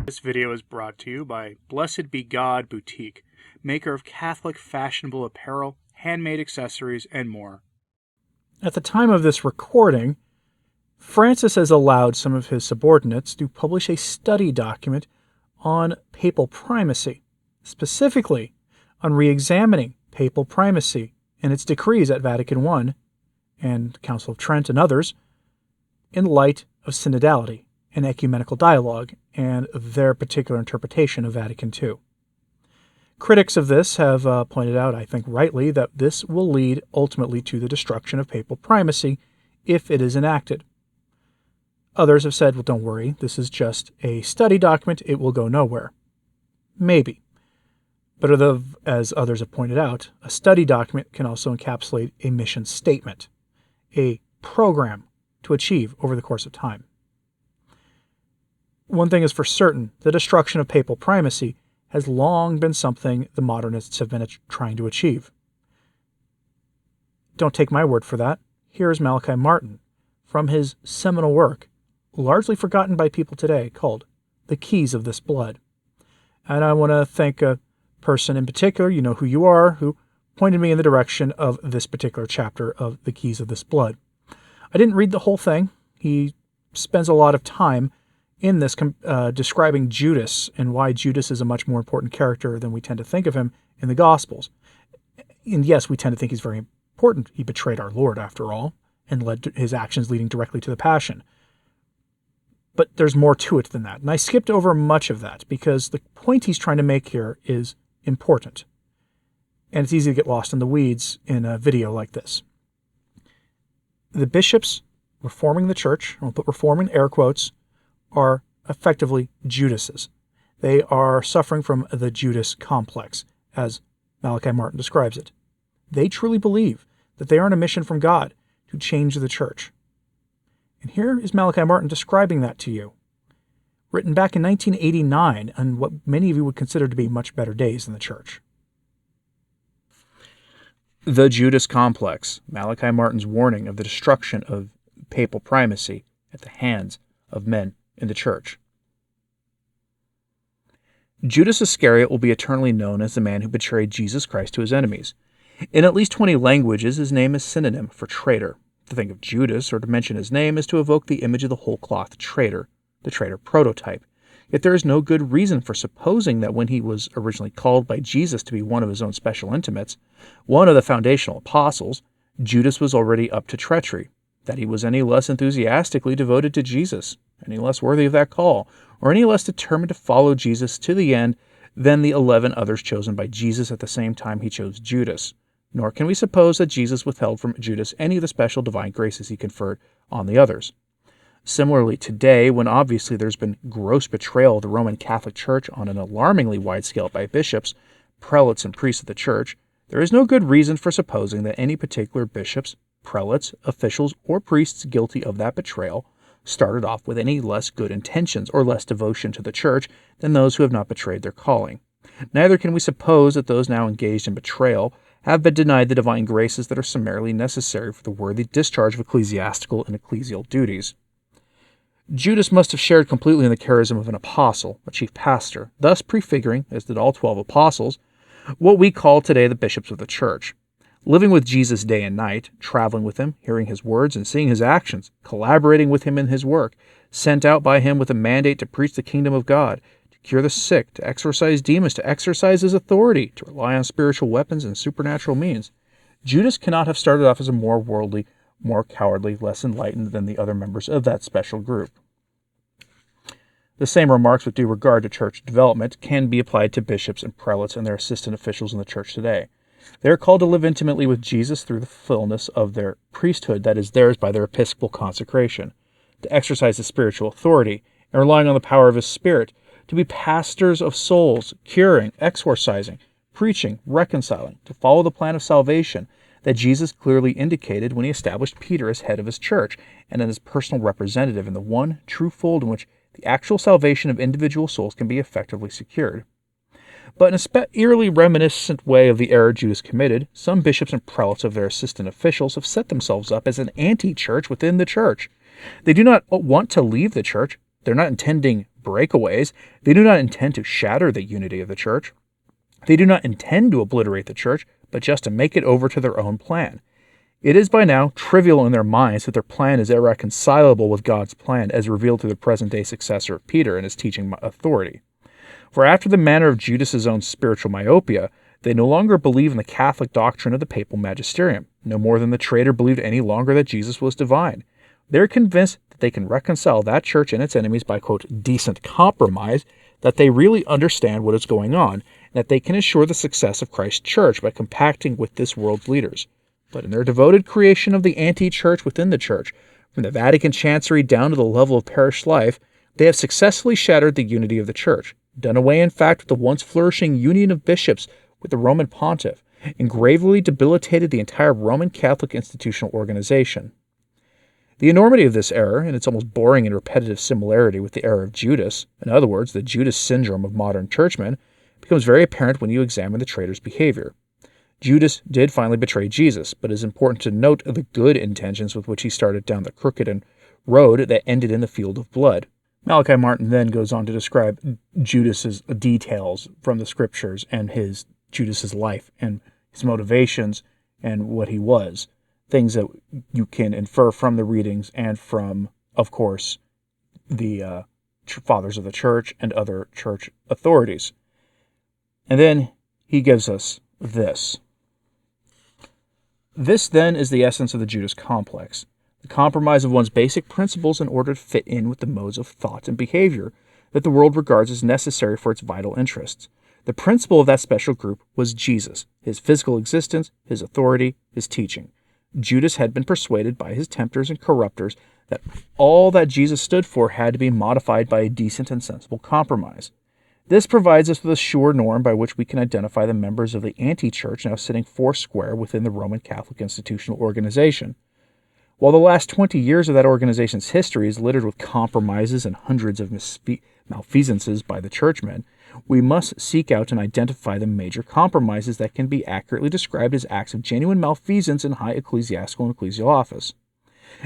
This video is brought to you by Blessed Be God Boutique, maker of Catholic fashionable apparel, handmade accessories, and more. At the time of this recording, Francis has allowed some of his subordinates to publish a study document on papal primacy, specifically on re-examining papal primacy and its decrees at Vatican I and Council of Trent and others in light of synodality and ecumenical dialogue and their particular interpretation of Vatican II. Critics of this have pointed out, I think rightly, that this will lead ultimately to the destruction of papal primacy if it is enacted. Others have said, well, don't worry, this is just a study document, it will go nowhere. Maybe. But as others have pointed out, a study document can also encapsulate a mission statement, a program to achieve over the course of time. One thing is for certain, the destruction of papal primacy has long been something the modernists have been trying to achieve. Don't take my word for that. Here is Malachi Martin from his seminal work, largely forgotten by people today, called The Keys of This Blood. And I want to thank a person in particular, you know who you are, who pointed me in the direction of this particular chapter of The Keys of This Blood. I didn't read the whole thing. He spends a lot of time in this describing Judas and why Judas is a much more important character than we tend to think of him in the Gospels. And yes, we tend to think he's very important. He betrayed our Lord, after all, and led to his actions leading directly to the Passion. But there's more to it than that. And I skipped over much of that because the point he's trying to make here is important. And it's easy to get lost in the weeds in a video like this. The bishops reforming the church, I'll put reform in air quotes, are effectively Judases. They are suffering from the Judas complex, as Malachi Martin describes it. They truly believe that they are on a mission from God to change the church. And here is Malachi Martin describing that to you, written back in 1989 on what many of you would consider to be much better days in the church. The Judas complex, Malachi Martin's warning of the destruction of papal primacy at the hands of men in the church. Judas Iscariot will be eternally known as the man who betrayed Jesus Christ to his enemies. In at least 20 languages, his name is synonym for traitor. To think of Judas or to mention his name is to evoke the image of the whole-cloth traitor, the traitor prototype. Yet there is no good reason for supposing that when he was originally called by Jesus to be one of his own special intimates, one of the foundational apostles, Judas was already up to treachery, that he was any less enthusiastically devoted to Jesus, any less worthy of that call, or any less determined to follow Jesus to the end than the 11 others chosen by Jesus at the same time he chose Judas. Nor can we suppose that Jesus withheld from Judas any of the special divine graces he conferred on the others. Similarly, today, when obviously there's been gross betrayal of the Roman Catholic Church on an alarmingly wide scale by bishops, prelates, and priests of the Church, there is no good reason for supposing that any particular bishops, prelates, officials, or priests guilty of that betrayal started off with any less good intentions or less devotion to the Church than those who have not betrayed their calling. Neither can we suppose that those now engaged in betrayal have been denied the divine graces that are summarily necessary for the worthy discharge of ecclesiastical and ecclesial duties. Judas must have shared completely in the charism of an apostle, a chief pastor, thus prefiguring, as did all 12 apostles, what we call today the bishops of the Church. Living with Jesus day and night, traveling with him, hearing his words and seeing his actions, collaborating with him in his work, sent out by him with a mandate to preach the kingdom of God, to cure the sick, to exorcise demons, to exercise his authority, to rely on spiritual weapons and supernatural means. Judas cannot have started off as a more worldly, more cowardly, less enlightened than the other members of that special group. The same remarks with due regard to church development can be applied to bishops and prelates and their assistant officials in the church today. They are called to live intimately with Jesus through the fullness of their priesthood that is theirs by their episcopal consecration, to exercise the spiritual authority, and relying on the power of his Spirit, to be pastors of souls, curing, exorcising, preaching, reconciling, to follow the plan of salvation that Jesus clearly indicated when he established Peter as head of his church and as personal representative in the one true fold in which the actual salvation of individual souls can be effectively secured. But in a eerily reminiscent way of the error Judas committed, some bishops and prelates of their assistant officials have set themselves up as an anti-church within the church. They do not want to leave the church. They're not intending breakaways, they do not intend to shatter the unity of the church. They do not intend to obliterate the church, but just to make it over to their own plan. It is by now trivial in their minds that their plan is irreconcilable with God's plan as revealed through the present-day successor of Peter and his teaching authority. For after the manner of Judas's own spiritual myopia, they no longer believe in the Catholic doctrine of the papal magisterium, no more than the traitor believed any longer that Jesus was divine. They are convinced that they can reconcile that church and its enemies by, quote, decent compromise, that they really understand what is going on, and that they can assure the success of Christ's church by compacting with this world's leaders. But in their devoted creation of the anti-church within the church, from the Vatican chancery down to the level of parish life, they have successfully shattered the unity of the church, done away in fact with the once flourishing union of bishops with the Roman pontiff, and gravely debilitated the entire Roman Catholic institutional organization. The enormity of this error, and its almost boring and repetitive similarity with the error of Judas, in other words, the Judas syndrome of modern churchmen, becomes very apparent when you examine the traitor's behavior. Judas did finally betray Jesus, but it is important to note the good intentions with which he started down the crooked road that ended in the field of blood. Malachi Martin then goes on to describe Judas's details from the scriptures and Judas's life and his motivations and what he was. Things that you can infer from the readings and from, of course, the fathers of the church and other church authorities. And then he gives us this. This, then, is the essence of the Judas complex, the compromise of one's basic principles in order to fit in with the modes of thought and behavior that the world regards as necessary for its vital interests. The principle of that special group was Jesus, his physical existence, his authority, his teaching. Judas had been persuaded by his tempters and corrupters that all that Jesus stood for had to be modified by a decent and sensible compromise. This provides us with a sure norm by which we can identify the members of the anti-church now sitting foursquare within the Roman Catholic institutional organization. While the last 20 years of that organization's history is littered with compromises and hundreds of malfeasances by the churchmen, we must seek out and identify the major compromises that can be accurately described as acts of genuine malfeasance in high ecclesiastical and ecclesial office.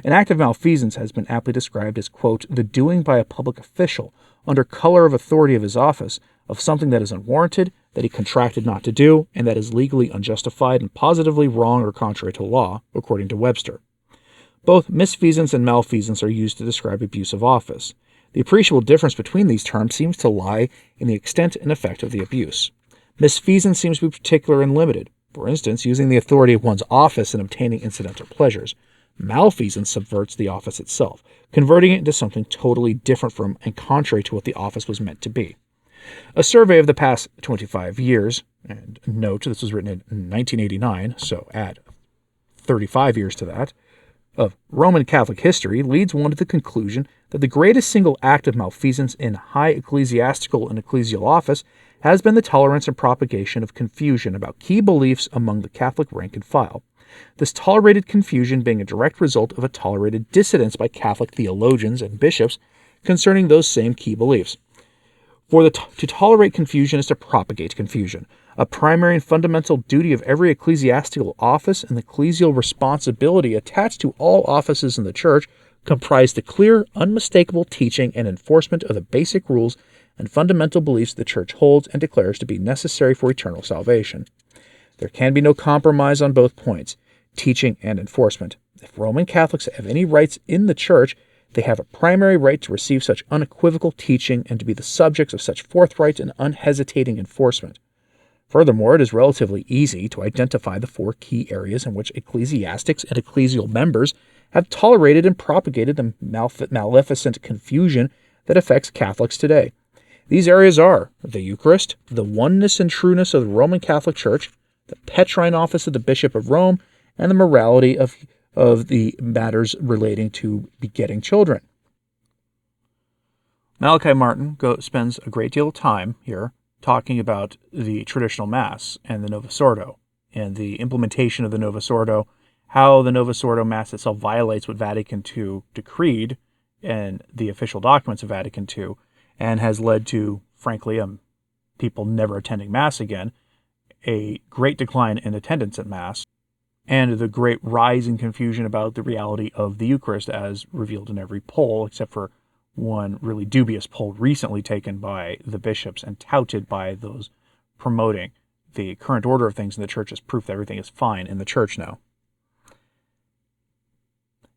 An act of malfeasance has been aptly described as, quote, the doing by a public official, under color of authority of his office, of something that is unwarranted, that he contracted not to do, and that is legally unjustified and positively wrong or contrary to law, according to Webster. Both misfeasance and malfeasance are used to describe abuse of office. The appreciable difference between these terms seems to lie in the extent and effect of the abuse. Misfeasance seems to be particular and limited, for instance, using the authority of one's office and obtaining incidental pleasures. Malfeasance subverts the office itself, converting it into something totally different from and contrary to what the office was meant to be. A survey of the past 25 years, and note this was written in 1989, so add 35 years to that, of Roman Catholic history leads one to the conclusion that the greatest single act of malfeasance in high ecclesiastical and ecclesial office has been the tolerance and propagation of confusion about key beliefs among the Catholic rank and file. This tolerated confusion being a direct result of a tolerated dissidence by Catholic theologians and bishops concerning those same key beliefs. For to tolerate confusion is to propagate confusion, a primary and fundamental duty of every ecclesiastical office, and the ecclesial responsibility attached to all offices in the Church comprise the clear, unmistakable teaching and enforcement of the basic rules and fundamental beliefs the Church holds and declares to be necessary for eternal salvation. There can be no compromise on both points, teaching and enforcement. If Roman Catholics have any rights in the Church, they have a primary right to receive such unequivocal teaching and to be the subjects of such forthright and unhesitating enforcement. Furthermore, it is relatively easy to identify the four key areas in which ecclesiastics and ecclesial members have tolerated and propagated the maleficent confusion that affects Catholics today. These areas are the Eucharist, the oneness and trueness of the Roman Catholic Church, the Petrine office of the Bishop of Rome, and the morality of the matters relating to begetting children. Malachi Martin spends a great deal of time here talking about the traditional Mass and the Novus Ordo and the implementation of the Novus Ordo, how the Novus Ordo Mass itself violates what Vatican II decreed and the official documents of Vatican II, and has led to, frankly, people never attending Mass again, a great decline in attendance at Mass, and the great rise in confusion about the reality of the Eucharist as revealed in every poll, except for one really dubious poll recently taken by the bishops and touted by those promoting the current order of things in the church as proof that everything is fine in the church now.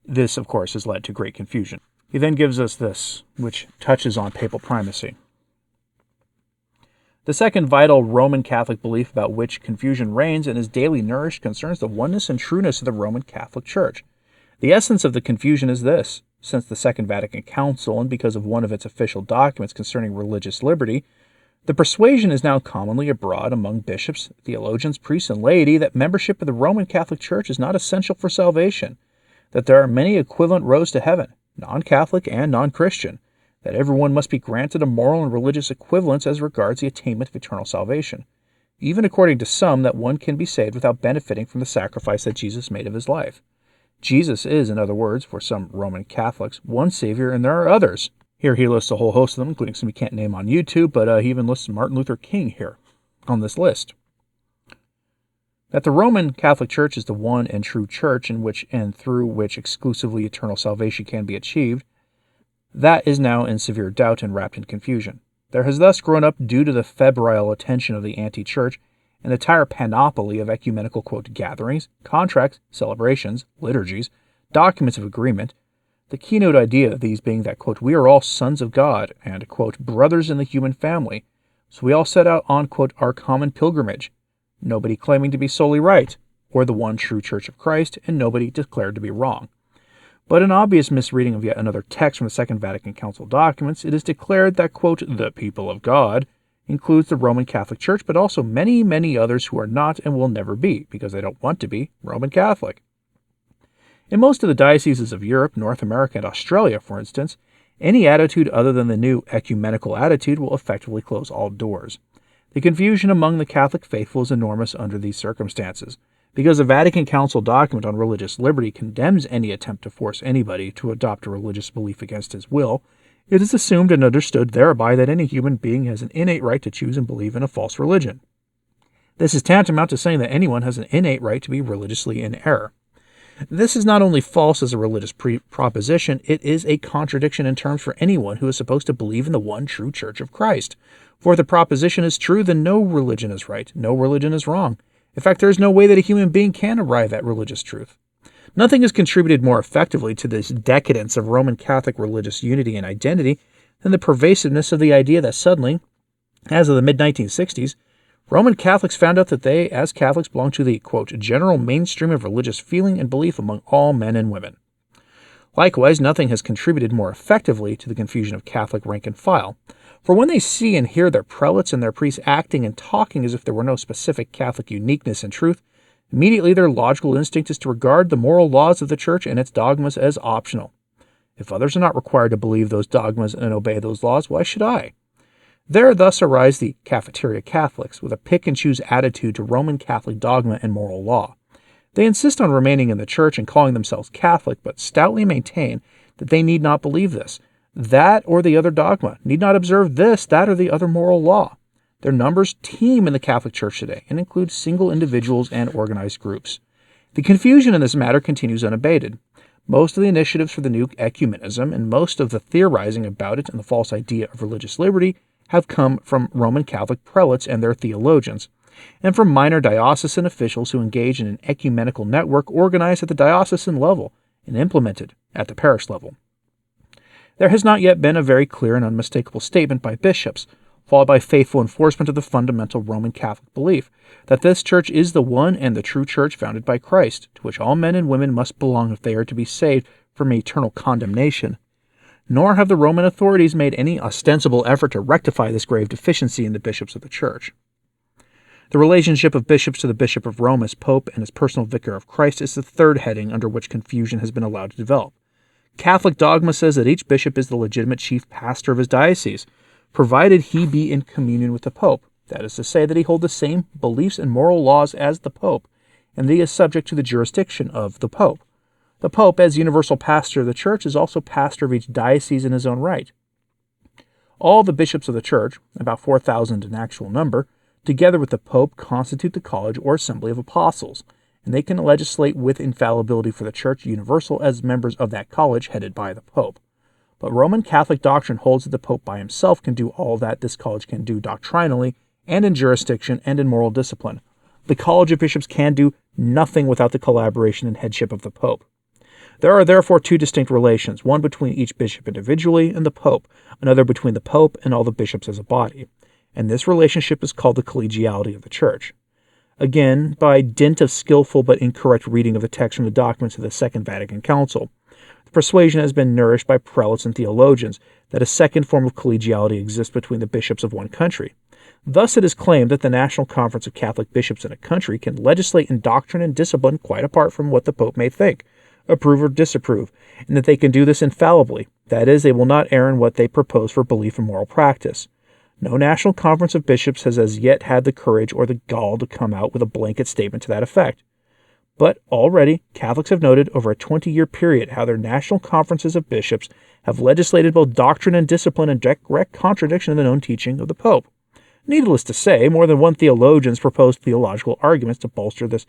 This, of course, has led to great confusion. He then gives us this, which touches on papal primacy. The second vital Roman Catholic belief about which confusion reigns and is daily nourished concerns the oneness and trueness of the Roman Catholic Church. The essence of the confusion is this. Since the Second Vatican Council, and because of one of its official documents concerning religious liberty, the persuasion is now commonly abroad among bishops, theologians, priests, and laity that membership of the Roman Catholic Church is not essential for salvation, that there are many equivalent roads to heaven, non-Catholic and non-Christian, that everyone must be granted a moral and religious equivalence as regards the attainment of eternal salvation, even according to some that one can be saved without benefiting from the sacrifice that Jesus made of his life. Jesus is, in other words, for some Roman Catholics, one Savior and there are others. Here he lists a whole host of them, including some we can't name on YouTube, but he even lists Martin Luther King here on this list. That the Roman Catholic Church is the one and true church in which and through which exclusively eternal salvation can be achieved, that is now in severe doubt and wrapped in confusion. There has thus grown up, due to the febrile attention of the anti-church, an entire panoply of ecumenical, quote, gatherings, contracts, celebrations, liturgies, documents of agreement, the keynote idea of these being that, quote, we are all sons of God and, quote, brothers in the human family, so we all set out on, quote, our common pilgrimage, nobody claiming to be solely right, or the one true Church of Christ, and nobody declared to be wrong. But an obvious misreading of yet another text from the Second Vatican Council documents, it is declared that, quote, the people of God includes the Roman Catholic Church, but also many, many others who are not and will never be, because they don't want to be, Roman Catholic. In most of the dioceses of Europe, North America, and Australia, for instance, any attitude other than the new ecumenical attitude will effectively close all doors. The confusion among the Catholic faithful is enormous under these circumstances. Because the Vatican Council document on religious liberty condemns any attempt to force anybody to adopt a religious belief against his will, it is assumed and understood thereby that any human being has an innate right to choose and believe in a false religion. This is tantamount to saying that anyone has an innate right to be religiously in error. This is not only false as a religious proposition, it is a contradiction in terms for anyone who is supposed to believe in the one true Church of Christ. For if the proposition is true, then no religion is right, no religion is wrong. In fact, there is no way that a human being can arrive at religious truth. Nothing has contributed more effectively to this decadence of Roman Catholic religious unity and identity than the pervasiveness of the idea that suddenly, as of the mid-1960s, Roman Catholics found out that they, as Catholics, belong to the, quote, general mainstream of religious feeling and belief among all men and women. Likewise, nothing has contributed more effectively to the confusion of Catholic rank and file. For when they see and hear their prelates and their priests acting and talking as if there were no specific Catholic uniqueness and truth, immediately their logical instinct is to regard the moral laws of the Church and its dogmas as optional. If others are not required to believe those dogmas and obey those laws, why should I? There thus arise the cafeteria Catholics, with a pick-and-choose attitude to Roman Catholic dogma and moral law. They insist on remaining in the Church and calling themselves Catholic, but stoutly maintain that they need not believe this, that, or the other dogma, need not observe this, that, or the other moral law. Their numbers teem in the Catholic Church today and include single individuals and organized groups. The confusion in this matter continues unabated. Most of the initiatives for the new ecumenism and most of the theorizing about it and the false idea of religious liberty have come from Roman Catholic prelates and their theologians, and from minor diocesan officials who engage in an ecumenical network organized at the diocesan level and implemented at the parish level. There has not yet been a very clear and unmistakable statement by bishops, followed by faithful enforcement of the fundamental Roman Catholic belief that this Church is the one and the true Church founded by Christ, to which all men and women must belong if they are to be saved from eternal condemnation. Nor have the Roman authorities made any ostensible effort to rectify this grave deficiency in the bishops of the Church. The relationship of bishops to the Bishop of Rome as Pope and as personal vicar of Christ is the third heading under which confusion has been allowed to develop. Catholic dogma says that each bishop is the legitimate chief pastor of his diocese, provided he be in communion with the Pope. That is to say, that he hold the same beliefs and moral laws as the Pope, and that he is subject to the jurisdiction of the Pope. The Pope, as universal pastor of the Church, is also pastor of each diocese in his own right. All the bishops of the Church, about 4,000 in actual number, together with the Pope, constitute the college or assembly of apostles, and they can legislate with infallibility for the Church universal as members of that college headed by the Pope. but Roman Catholic doctrine holds that the Pope by himself can do all that this college can do doctrinally and in jurisdiction and in moral discipline. The College of Bishops can do nothing without the collaboration and headship of the Pope. There are therefore two distinct relations, one between each bishop individually and the Pope, another between the Pope and all the bishops as a body, and this relationship is called the collegiality of the Church. Again, by dint of skillful but incorrect reading of the text from the documents of the Second Vatican Council, the persuasion has been nourished by prelates and theologians that a second form of collegiality exists between the bishops of one country. Thus it is claimed that the National Conference of Catholic Bishops in a country can legislate in doctrine and discipline quite apart from what the Pope may think, approve or disapprove, and that they can do this infallibly. That is, they will not err in what they propose for belief and moral practice. No National Conference of Bishops has as yet had the courage or the gall to come out with a blanket statement to that effect. But already, Catholics have noted over a 20-year period how their National Conferences of Bishops have legislated both doctrine and discipline in direct contradiction of the known teaching of the Pope. Needless to say, more than one theologian has proposed theological arguments to bolster this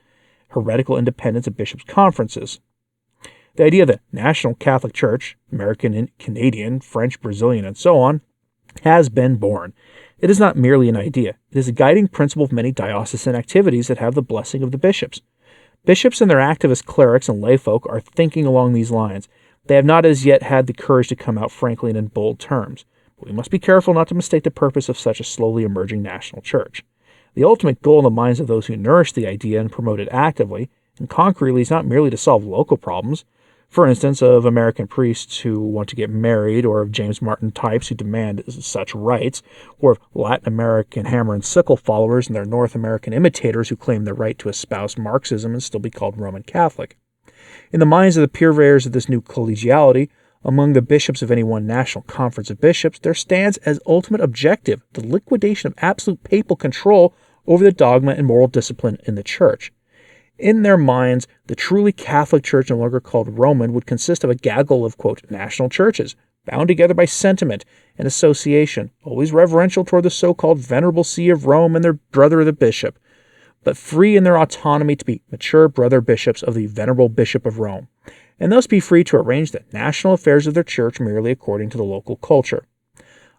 heretical independence of bishops' conferences. The idea that National Catholic Church, American and Canadian, French, Brazilian, and so on, has been born. It is not merely an idea. It is a guiding principle of many diocesan activities that have the blessing of the bishops. Bishops and their activist clerics and layfolk are thinking along these lines. They have not as yet had the courage to come out frankly and in bold terms. But we must be careful not to mistake the purpose of such a slowly emerging national church. The ultimate goal in the minds of those who nourish the idea and promote it actively and concretely is not merely to solve local problems, for instance, of American priests who want to get married, or of James Martin types who demand such rights, or of Latin American hammer and sickle followers and their North American imitators who claim the right to espouse Marxism and still be called Roman Catholic. In the minds of the purveyors of this new collegiality, among the bishops of any one National Conference of Bishops, there stands as ultimate objective the liquidation of absolute papal control over the dogma and moral discipline in the Church. In their minds, the truly Catholic Church, no longer called Roman, would consist of a gaggle of, quote, national churches, bound together by sentiment and association, always reverential toward the so-called Venerable See of Rome and their brother the bishop, but free in their autonomy to be mature brother bishops of the Venerable Bishop of Rome, and thus be free to arrange the national affairs of their church merely according to the local culture.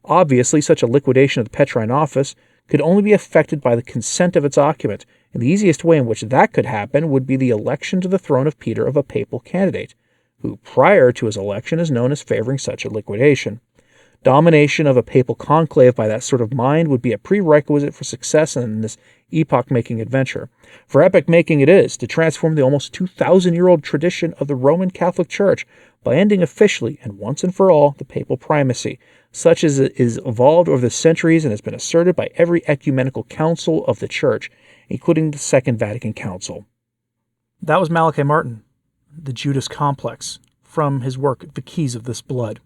Obviously, such a liquidation of the Petrine office could only be effected by the consent of its occupant, and the easiest way in which that could happen would be the election to the throne of Peter of a papal candidate, who prior to his election is known as favoring such a liquidation. Domination of a papal conclave by that sort of mind would be a prerequisite for success in this epoch-making adventure. For epoch-making it is, to transform the almost 2,000-year-old tradition of the Roman Catholic Church by ending officially and once and for all the papal primacy, such as it is evolved over the centuries and has been asserted by every ecumenical council of the Church, including the Second Vatican Council. That was Malachi Martin, The Judas Complex, from his work The Keys of This Blood.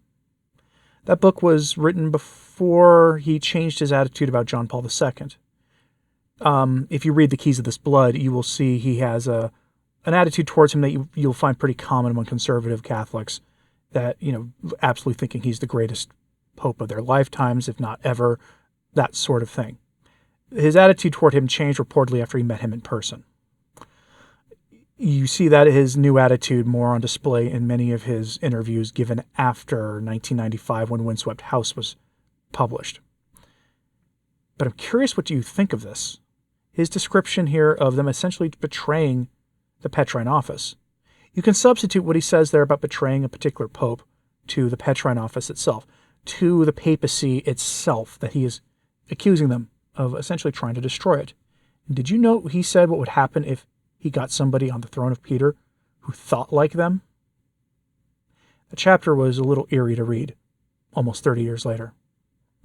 That book was written before he changed his attitude about John Paul II. If you read The Keys of This Blood, you will see he has an attitude towards him that you'll find pretty common among conservative Catholics, that, absolutely thinking he's the greatest pope of their lifetimes, if not ever, that sort of thing. His attitude toward him changed reportedly after he met him in person. You see that his new attitude more on display in many of his interviews given after 1995 when Windswept House was published. But I'm curious, what do you think of this? His description here of them essentially betraying the Petrine office. You can substitute what he says there about betraying a particular pope to the Petrine office itself, to the papacy itself, that he is accusing them of essentially trying to destroy it. And did you know he said what would happen if he got somebody on the throne of Peter who thought like them? The chapter was a little eerie to read, almost 30 years later,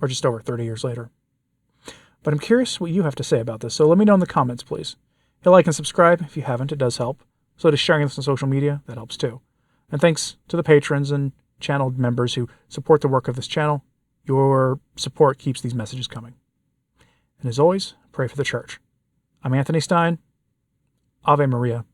or just over 30 years later. But I'm curious what you have to say about this, so let me know in the comments, please. Hit like and subscribe if you haven't, it does help. So does sharing this on social media, that helps too. And thanks to the patrons and channel members who support the work of this channel. Your support keeps these messages coming. And as always, pray for the Church. I'm Anthony Stine. Ave Maria.